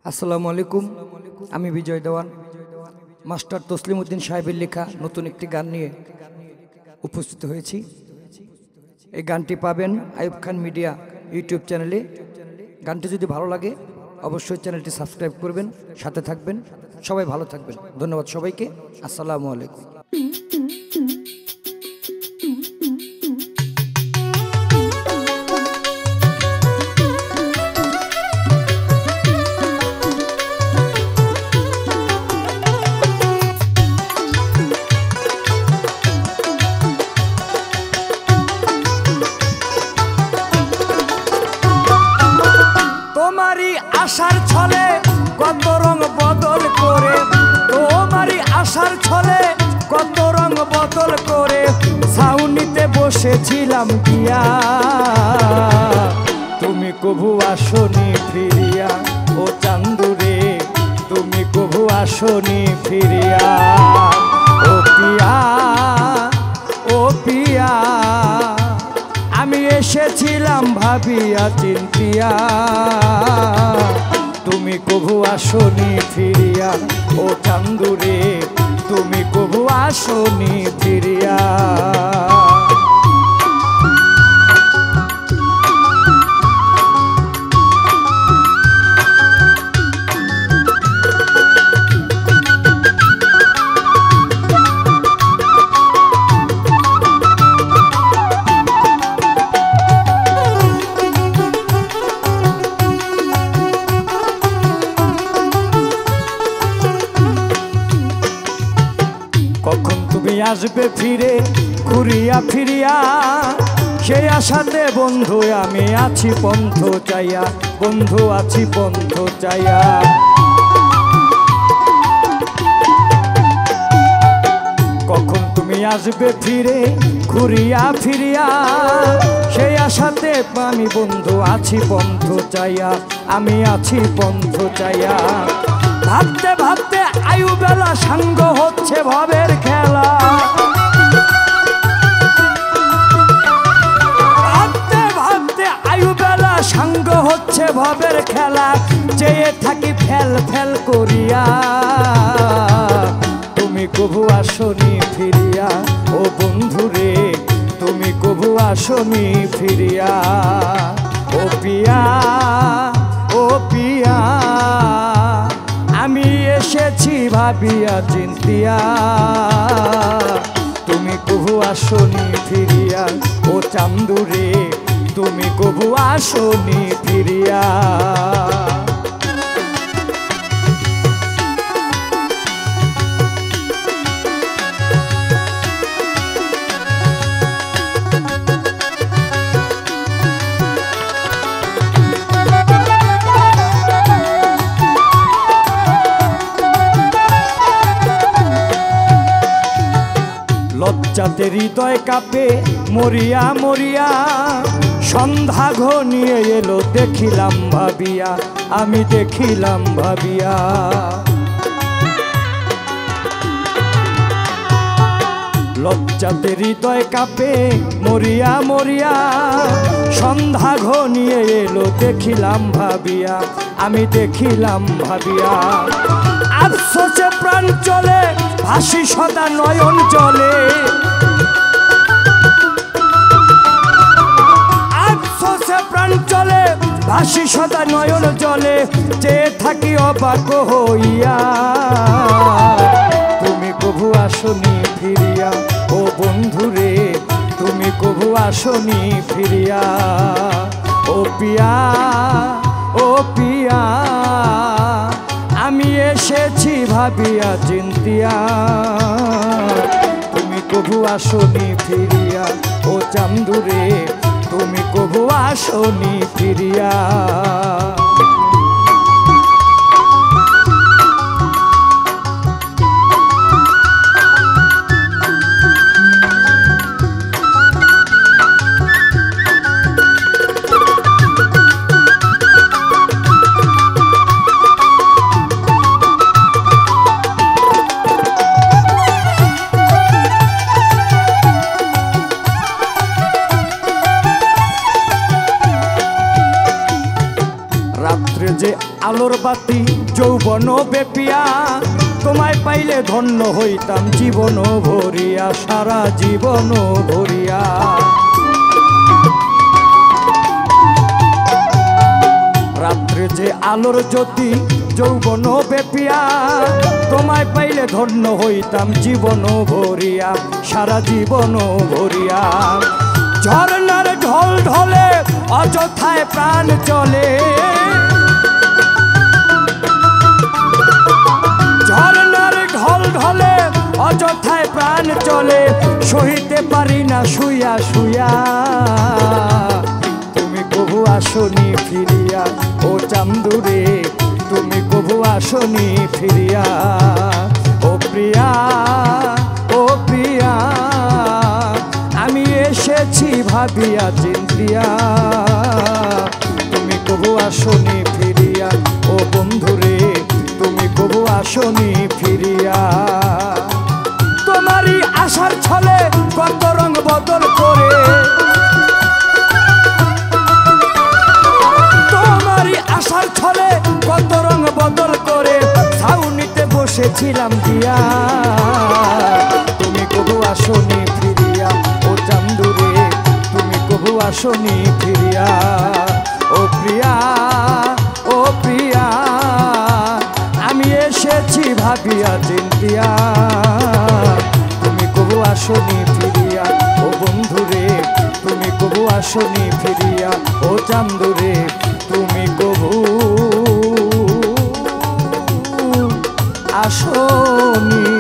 আসসালামু আলাইকুম। আমি বিজয় দেওয়ান মাস্টার তসলিম উদ্দিন সাহেবের লেখা নতুন একটি গান নিয়ে উপস্থিত হয়েছি। এই গানটি পাবেন আইয়ুব খান মিডিয়া ইউটিউব চ্যানেলে। গানটি যদি ভালো লাগে অবশ্যই চ্যানেলটি সাবস্ক্রাইব করবেন, সাথে থাকবেন। সবাই ভালো থাকবেন। ধন্যবাদ সবাইকে। আসসালামু আলাইকুম। তোমারই আশার ছলে কত রং বদল করে, তোমারই আশার ছলে কত রং বদল করে ছাউনিতে বসেছিলাম দিয়া, তুমি কভু আসনি ফিরিয়া। ও চান্দুরে তুমি কভু আসনি ফিরিয়া। ও পিয়া, ও পিয়া, আমি এসেছিলাম ভাবিয়া চিন্তিয়া, তুমি কভু আসনি ফিরিয়া। ও চান্দুরে তুমি কভু আসনি ফিরিয়া। কখন তুমি আসবে ফিরে ঘুরিয়া ফিরিয়া, সেই আশাতে বন্ধু আমি আছি পন্থ চাইয়া, বন্ধু আছি পন্থ চাইয়া। কখন তুমি আসবে ফিরে ঘুরিয়া ফিরিয়া, সেই আশাতে আমি বন্ধু আছি পন্থ চাইয়া, আমি আছি পন্থ চাইয়া। ভাবতে ভাবতে আয়ু বেলা সাঙ্গ হচ্ছে ভবের খেলা, ভাবতে ভাবতে আয়ু বেলা সাঙ্গ হচ্ছে ভবের খেলা। চেয়ে থাকি ফেল ফেল করিয়া, তুমি কভু আসনি ফিরিয়া। ও বন্ধুরে তুমি কভু আসনি ফিরিয়া। ও পিয়া, ও পিয়া, আমি এসেছি ভাবিয়া চিন্তিয়া, তুমি কভু আসনি ফিরিয়া। ও চান্দুরে তুমি কভু আসনি ফিরিয়া। লজ্জাতে হৃদয় কাঁপে মরিয়া মরিয়া, সন্ধ্যা ঘনিয়ে এলো দেখিলাম ভাবিয়া, আমি দেখিলাম ভাবিয়া। লজ্জাতে হৃদয় কাঁপে মরিয়া মরিয়া, সন্ধ্যা ঘনিয়ে এলো দেখিলাম ভাবিয়া, আমি দেখিলাম ভাবিয়া। আফসোসে প্রাণ চলে ভাসি সদা নয়ন জলে, আফসোসে প্রাণ চলে ভাসি সদা নয়ন জলে। চেয়ে থাকি অবাক হইয়া, তুমি কভু আসনি ফিরিয়া। ও বন্ধুরে তুমি কভু আসনি ফিরিয়া। ও পিয়া, ও পিয়া, আমি এসেছি ভাবিয়া চিন্তিয়া, তুমি কভু আসনি ফিরিয়া। ও চান্দুরে তুমি কভু আসনি ফিরিয়া। আলোর বাতি যৌবন বেপিয়া তোমায় পাইলে ধন্য হইতাম জীবন ভরিয়া সারা জীবন ভরিয়া রাত্রে যে আলোর জ্যোতি যৌবন বেপিয়া তোমায় পাইলে ধন্য হইতাম জীবন ভরিয়া সারা জীবন ভরিয়া ঝর্ণার ঢল ঢলে অযথায় প্রাণ চলে ঝর্ণার ঢল ঢলে অযথায় প্রাণ চলে সহিতে পারি না শুইয়া শুইয়া তুমি কবু আসনি ফিরিয়া ও চান্দুরে তুমি কবু আসনি ফিরিয়া ও প্রিয়া ও প্রিয়া আমি এসেছি ভাবিয়া চিন্তিয়া তুমি কবু আসনি ফিরিয়া ও বন্ধুরে তুমি কবু আসনি ফিরিয়া তোমারই আশার ছলে কত রং বদল করে তোমারই আশার ছলে কত রং বদল করে ছাউনিতে বসেছিলাম দিয়া তুমি কবু আসনি ফিরিয়া ও চান্দুরে তুমি কবু আসনি ফিরিয়া ও প্রিয়া ও প্রিয়া আমি এসেছি ভাবিয়া চিন্তিয়া তুমি কবু আসনি ফিরিয়া ও বন্ধুরে তুমি কবু আসনি ফিরিয়া ও চান্দুরে তুমি কবু আসনি